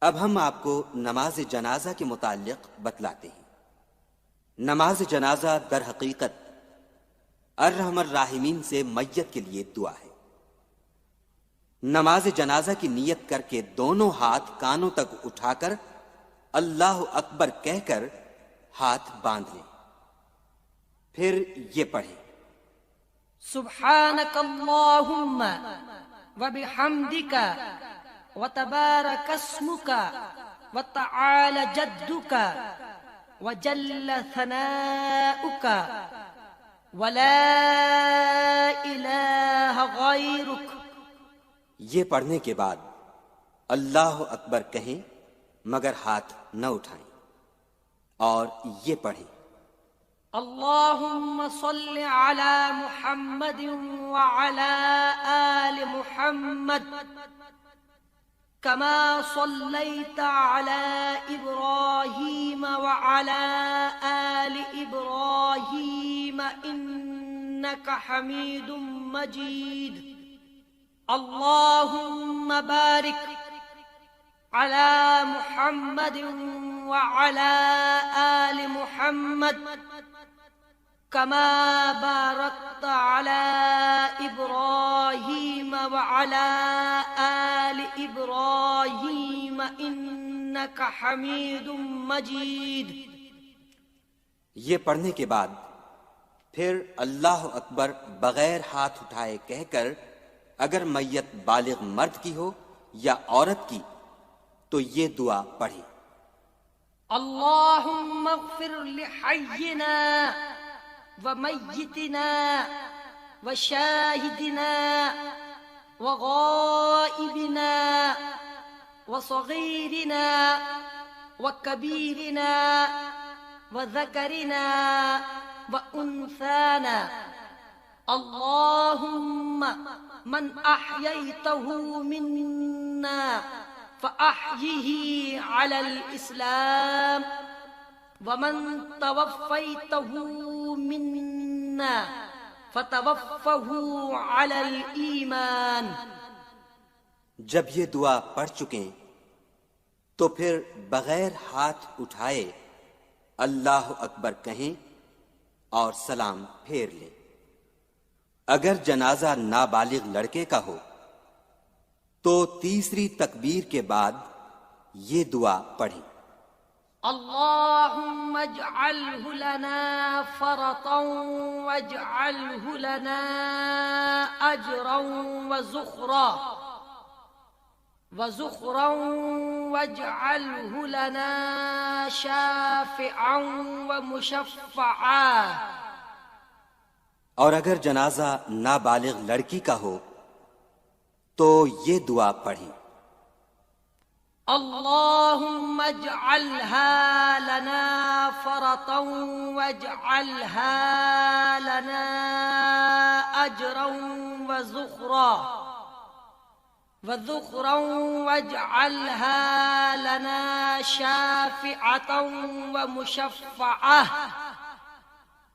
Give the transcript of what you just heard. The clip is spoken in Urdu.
اب ہم آپ کو نماز جنازہ کے متعلق بتلاتے ہیں۔ نماز جنازہ در حقیقت ارحم الراحمین سے میت کے لیے دعا ہے۔ نماز جنازہ کی نیت کر کے دونوں ہاتھ کانوں تک اٹھا کر اللہ اکبر کہہ کر ہاتھ باندھ لیں، پھر یہ پڑھیں: سبحانک اللہم وبحمدک وتبارک اسمک وتعالی جدک وجل ثناؤک ولا الہ غیرک۔ یہ پڑھنے کے بعد اللہ اکبر کہیں مگر ہاتھ نہ اٹھائیں، اور یہ پڑھیں: اللہم صل علی محمد وعلی آل محمد کما صلیت علی ابراہیم وعلی آل ابراہیم انک حمید مجید۔ اللہم بارک علی محمد وعلی آل محمد کما بارکت علی ابراہیم وعلی آل ابراہیم انک حمید مجید۔ یہ پڑھنے کے بعد پھر اللہ اکبر بغیر ہاتھ اٹھائے کہہ کر اگر میت بالغ مرد کی ہو یا عورت کی تو یہ دعا پڑھیں: اللہم اغفر لحینا ومیتنا وشاہدنا وغائبنا وصغیرنا وکبیرنا وذکرنا وانثانا۔ اللہم من احییتہ منا فأحیہ علی الاسلام ومن توفیتہ منا فتوفہ علی الایمان۔ جب یہ دعا پڑھ چکیں تو پھر بغیر ہاتھ اٹھائے اللہ اکبر کہیں اور سلام پھیر لیں۔ اگر جنازہ نابالغ لڑکے کا ہو تو تیسری تکبیر کے بعد یہ دعا پڑھیں: اللہم اجعلہ لنا فرطا واجعلہ لنا اجرا وزخرا واجعلہ لنا شافعا ومشفعا۔ اور اگر جنازہ نابالغ لڑکی کا ہو تو یہ دعا پڑھیں: اللہم اجعلہا لنا فرطا واجعلہا لنا اجرا وذخرا واجعلہا لنا شافعة ومشفعة۔